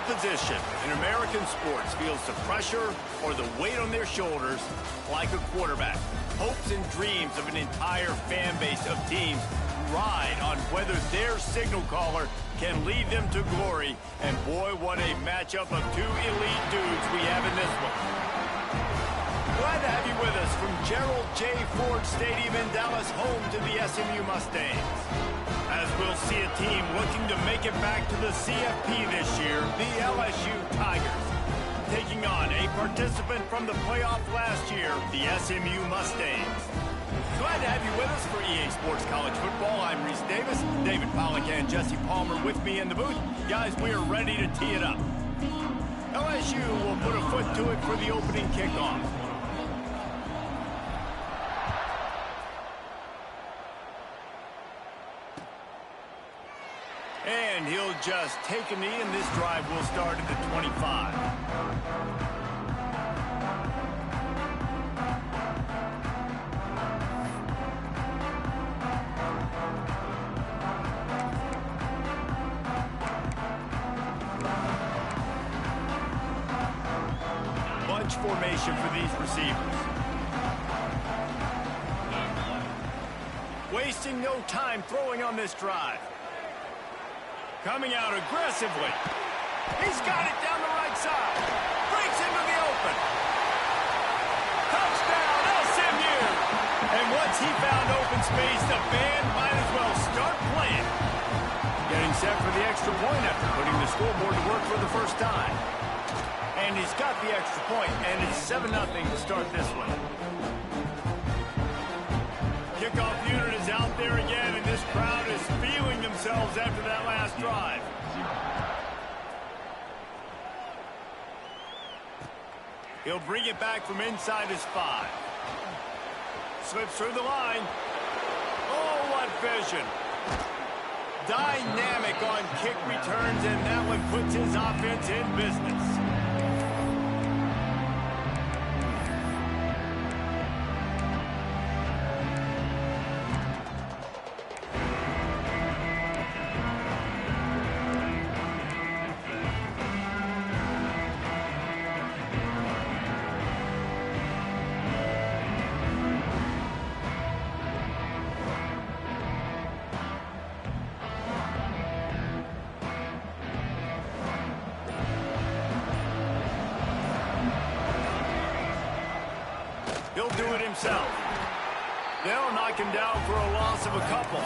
position in American sports feels the pressure or the weight on their shoulders like a quarterback. Hopes and dreams of an entire fan base of teams ride on whether their signal caller can lead them to glory. And boy, what a matchup of two elite dudes we have in this one. Glad to have you with us from Gerald J. Ford Stadium in Dallas, home to the SMU Mustangs. As we'll see a team looking to make it back to the CFP this year, the LSU Tigers, taking on a participant from the playoff last year, the SMU Mustangs. Glad to have you with us for EA Sports College Football. I'm Reese Davis, David Pollack and Jesse Palmer with me in the booth. Guys, we are ready to tee it up. LSU will put a foot to it for the opening kickoff. And he'll just take a knee, and this drive will start at the 25. Bunch formation for these receivers. Wasting no time throwing on this drive. Coming out aggressively. He's got it down the right side. Breaks into the open. Touchdown, SMU! And once he found open space, the band might as well start playing. Getting set for the extra point after putting the scoreboard to work for the first time. And he's got the extra point, and it's 7-0 to start this one. Kickoff unit is out there again, and this crowd is feeling themselves after that last drive. He'll bring it back from inside his 5. Slips through the line. Oh, what vision. Dynamic on kick returns, and that one puts his offense in business. He'll do it himself. They'll knock him down for a loss of a couple.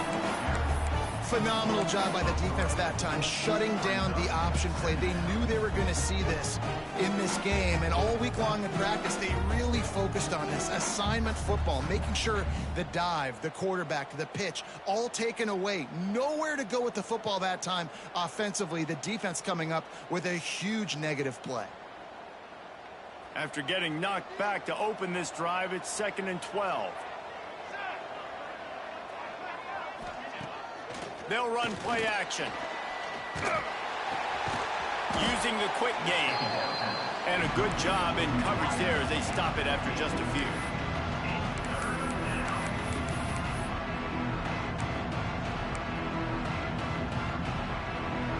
Phenomenal job by the defense that time, shutting down the option play. They knew they were going to see this in this game, and all week long in practice, they really focused on this assignment football, making sure the dive, the quarterback, the pitch, all taken away. Nowhere to go with the football that time offensively. The defense coming up with a huge negative play. After getting knocked back to open this drive, it's 2nd and 12. They'll run play action. Using the quick game. And a good job in coverage there as they stop it after just a few.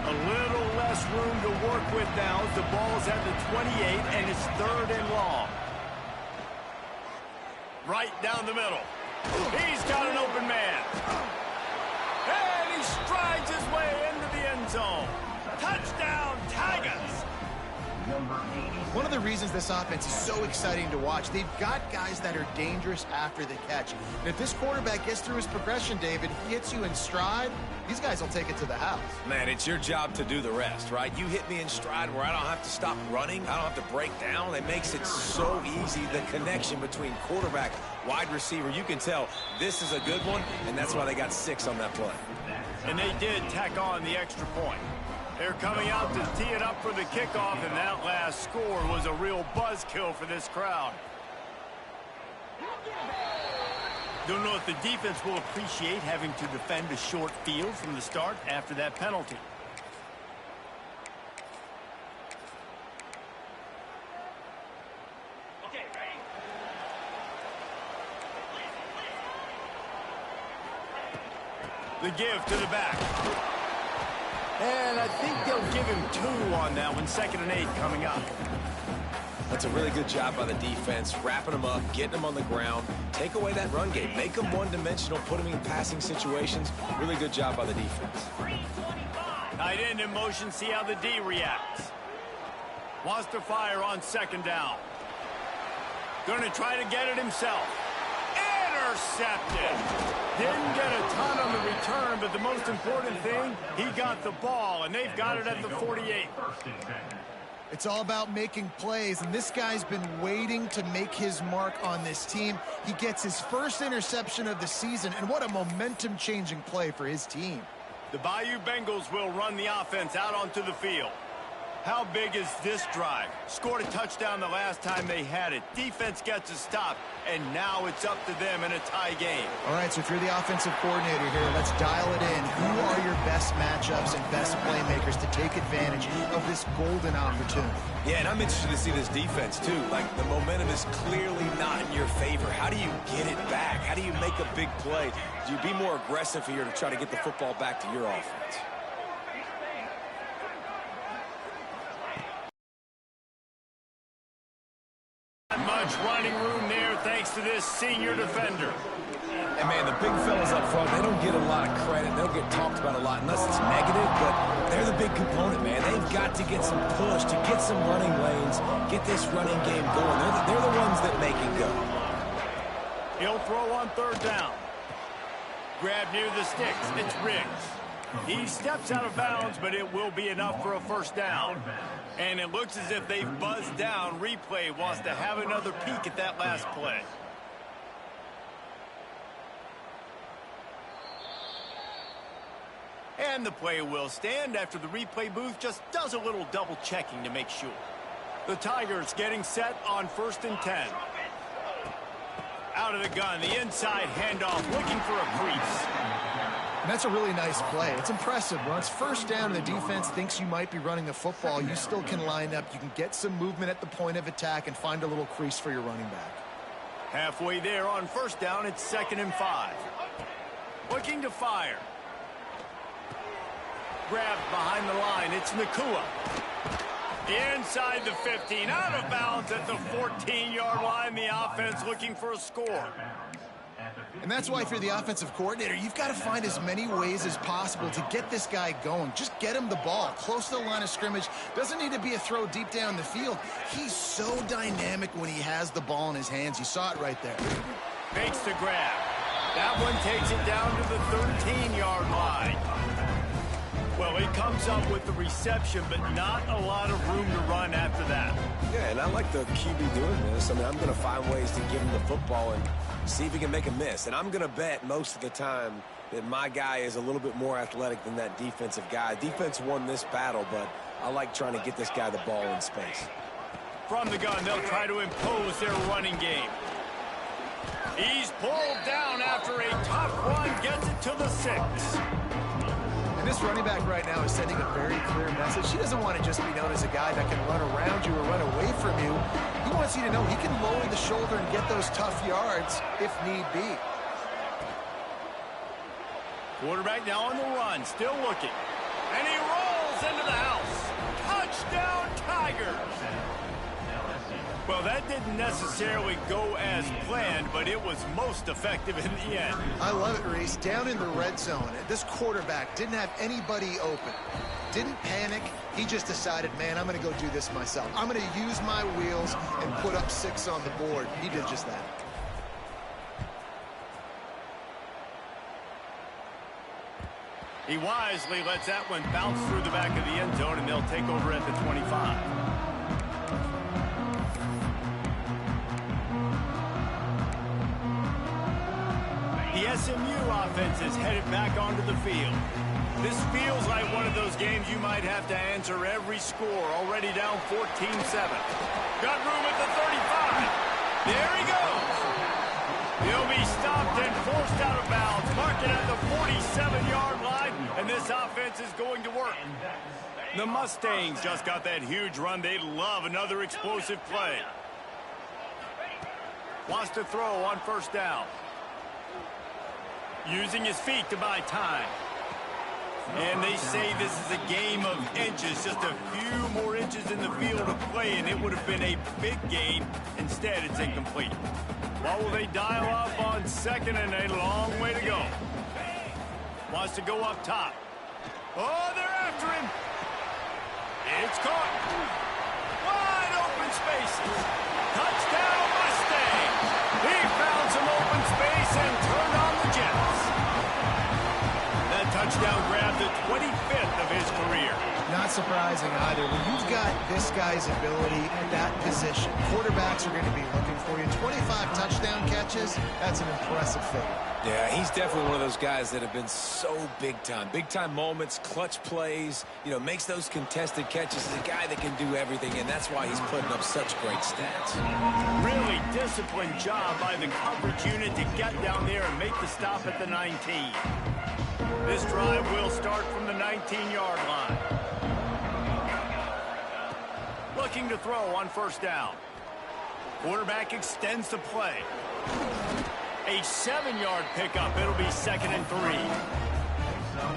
A little less room to work with now as the ball's at the 28 and it's 3rd and long. Right down the middle. He's got an open man. And he strides his way into the end zone. Touchdown, Tigers! One of the reasons this offense is so exciting to watch, they've got guys that are dangerous after the catch. And if this quarterback gets through his progression, David, he hits you in stride, these guys will take it to the house. Man, it's your job to do the rest, right? You hit me in stride where I don't have to stop running. I don't have to break down. It makes it so easy, the connection between quarterback, wide receiver. You can tell this is a good one, and that's why they got 6 on that play. And they did tack on the extra point. They're coming out to tee it up for the kickoff, and that last score was a real buzzkill for this crowd. Don't know if the defense will appreciate having to defend a short field from the start after that penalty. Okay, ready? The give to the back. And I think they'll give him 2 on that one, 2nd and 8 coming up. That's a really good job by the defense, wrapping them up, getting them on the ground. Take away that run game. Make them one-dimensional, put them in passing situations. Really good job by the defense. Tight end in motion, see how the D reacts. Wants to fire on 2nd down. Going to try to get it himself. Intercepted. Didn't get a ton on the return, but the most important thing, he got the ball, and they've got it at the 48. It's all about making plays, and this guy's been waiting to make his mark on this team. He gets his first interception of the season, and what a momentum-changing play for his team. The Bayou Bengals will run the offense out onto the field. How big is this drive? Scored a touchdown the last time they had it. Defense gets a stop, and now it's up to them in a tie game. All right, so if you're the offensive coordinator here, let's dial it in. Who are your best matchups and best playmakers to take advantage of this golden opportunity? Yeah, and I'm interested to see this defense, too. Like, the momentum is clearly not in your favor. How do you get it back? How do you make a big play? Do you be more aggressive here to try to get the football back to your offense? Not much running room there thanks to this senior defender. And, man, the big fellas up front, they don't get a lot of credit. They don't get talked about a lot unless it's negative, but they're the big component, man. They've got to get some push, to get some running lanes, get this running game going. They're the ones that make it go. He'll throw on 3rd down. Grab near the sticks. It's Riggs. He steps out of bounds, but it will be enough for a 1st down. And it looks as if they've buzzed down. Replay wants to have another peek at that last play. And the play will stand after the replay booth just does a little double checking to make sure. The Tigers getting set on 1st and 10. Out of the gun, the inside handoff, looking for a crease. And that's a really nice play. It's impressive. When it's 1st down and the defense thinks you might be running the football, you still can line up. You can get some movement at the point of attack and find a little crease for your running back. Halfway there on 1st down, it's 2nd and 5. Looking to fire. Grabbed behind the line, it's Ncaa. Inside the 15, out of bounds at the 14-yard line. The offense looking for a score. And that's why if you're the offensive coordinator, you've got to find as many ways as possible to get this guy going. Just get him the ball close to the line of scrimmage. Doesn't need to be a throw deep down the field. He's so dynamic when he has the ball in his hands. You saw it right there. Makes the grab. That one takes it down to the 13-yard line. Well, he comes up with the reception, but not a lot of room to run after that. Yeah, and I like the QB doing this. I mean, I'm going to find ways to give him the football and see if he can make a miss. And I'm going to bet most of the time that my guy is a little bit more athletic than that defensive guy. Defense won this battle, but I like trying to get this guy the ball in space. From the gun, they'll try to impose their running game. He's pulled down after a tough run, gets it to the 6. This running back right now is sending a very clear message. He doesn't want to just be known as a guy that can run around you or run away from you. He wants you to know he can lower the shoulder and get those tough yards if need be. Quarterback now on the run, still looking. And he rolls into the house. Touchdown, Tigers! Well, that didn't necessarily go as planned, but it was most effective in the end. I love it, Reese. Down in the red zone, this quarterback didn't have anybody open. Didn't panic. He just decided, man, I'm going to go do this myself. I'm going to use my wheels and put up 6 on the board. He did just that. He wisely lets that one bounce through the back of the end zone, and they'll take over at the 25. The SMU offense is headed back onto the field. This feels like one of those games you might have to answer every score. Already down 14-7. Got room at the 35. There he goes. He'll be stopped and forced out of bounds. Mark it at the 47-yard line, and this offense is going to work. The Mustangs just got that huge run. They love another explosive play. Wants to throw on 1st down. Using his feet to buy time. And they say this is a game of inches, just a few more inches in the field to play, and it would have been a big gain. Instead, it's incomplete. What will they dial up on second, and a long way to go? Wants to go up top. Oh, they're after him. It's caught. Wide open spaces. Touchdown, Mustangs. He found some open space and turned on the Jets. That touchdown grabbed the 25th of his career. Not surprising either. When you've got this guy's ability at that position, quarterbacks are going to be looking for you. 25 touchdown catches, that's an impressive figure. Yeah, he's definitely one of those guys that have been so big time. Big time moments, clutch plays, makes those contested catches. He's a guy that can do everything, and that's why he's putting up such great stats. Really disciplined job by the coverage unit to get down there and make the stop at the 19. This drive will start from the 19-yard line. Looking to throw on first down. Quarterback extends the play. A 7-yard pickup. It'll be 2nd and 3.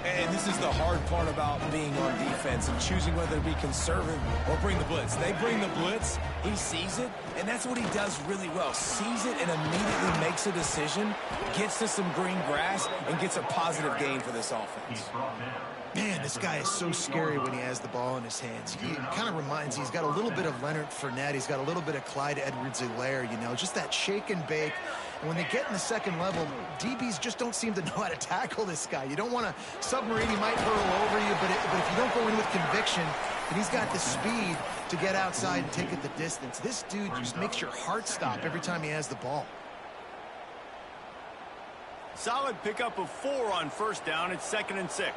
And this is the hard part about being on defense and choosing whether to be conservative or bring the blitz. They bring the blitz, he sees it, and that's what he does really well. Sees it and immediately makes a decision, gets to some green grass, and gets a positive gain for this offense. Man, this guy is so scary when he has the ball in his hands. He kind of reminds me, he's got a little bit of Leonard Fournette. He's got a little bit of Clyde Edwards-Helaire, just that shake and bake. And when they get in the second level, DBs just don't seem to know how to tackle this guy. You don't want to submarine. He might hurl over you, but if you don't go in with conviction, and he's got the speed to get outside and take it the distance, this dude just makes your heart stop every time he has the ball. Solid pickup of 4 on first down. It's 2nd and 6.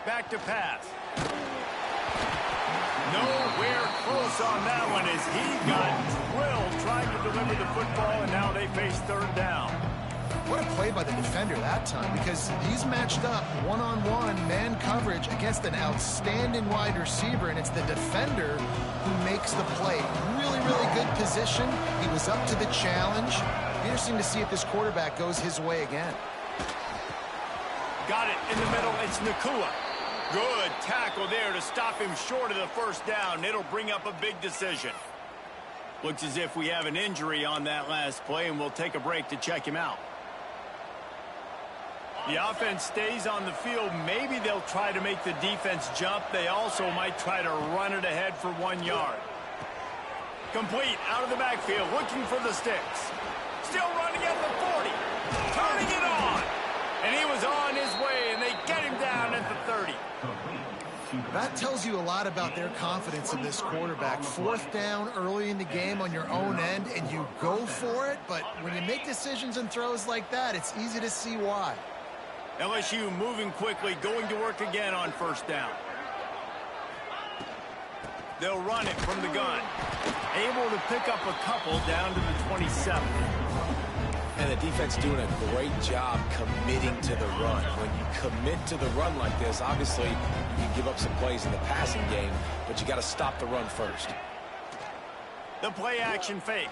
Back to pass. Nowhere close on that one as he got drilled trying to deliver the football, and now they face 3rd down. What a play by the defender that time, because he's matched up one-on-one man coverage against an outstanding wide receiver, and it's the defender who makes the play. Really, really good position. He was up to the challenge. Interesting to see if this quarterback goes his way again. Got it in the middle. It's Ncaa. Good tackle there to stop him short of the first down. It'll bring up a big decision. Looks as if we have an injury on that last play, and we'll take a break to check him out. The offense stays on the field. Maybe they'll try to make the defense jump. They also might try to run it ahead for 1 yard. Complete out of the backfield, looking for the sticks. Still running at the 40. Turning it on. And he was on his way, and they get him down at the 30. That tells you a lot about their confidence in this quarterback. 4th down early in the game on your own end, and you go for it. But when you make decisions and throws like that, it's easy to see why. LSU moving quickly, going to work again on first down. They'll run it from the gun. Able to pick up a couple down to the 27. And the defense doing a great job committing to the run. When you commit to the run like this, obviously you can give up some plays in the passing game, but you got to stop the run first. The play action fake.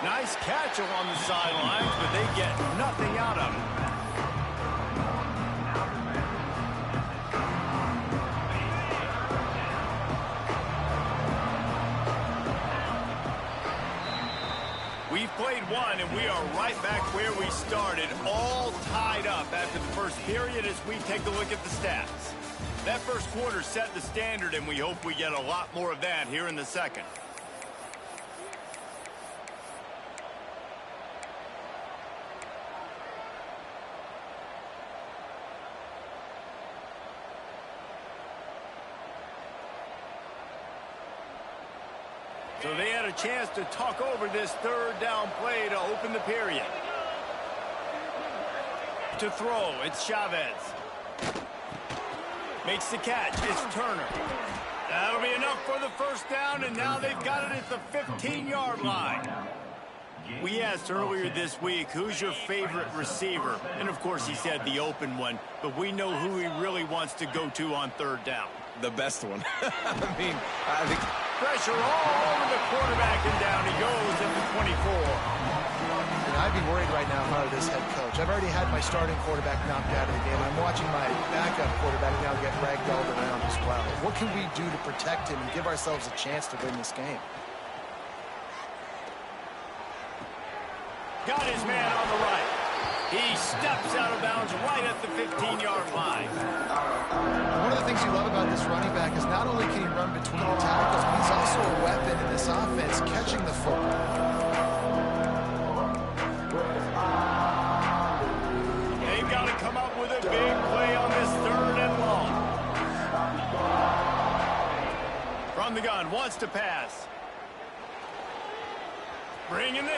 Nice catch along the sidelines, but they get nothing out of it. We've played one, and we are right back where we started, all tied up after the first period as we take a look at the stats. That first quarter set the standard, and we hope we get a lot more of that here in the second. So they had a chance to talk over this 3rd down play to open the period. To throw, it's Chavez. Makes the catch, it's Turner. That'll be enough for the first down, and now they've got it at the 15-yard line. We asked earlier this week, who's your favorite receiver? And, of course, he said the open one, but we know who he really wants to go to on 3rd down. The best one. I think pressure all over the quarterback, and down he goes at the 24. And I'd be worried right now if I were this head coach. I've already had my starting quarterback knocked out of the game. I'm watching my backup quarterback now get ragdolled around as well. What can we do to protect him and give ourselves a chance to win this game? Got his man on the right. He steps out of bounds right at the 15-yard line. One of the things you love about this running back is not only can he run between the tackles, but he's also a weapon in this offense, catching the football. They've got to come up with a big play on this 3rd and long. From the gun, wants to pass. Bringing the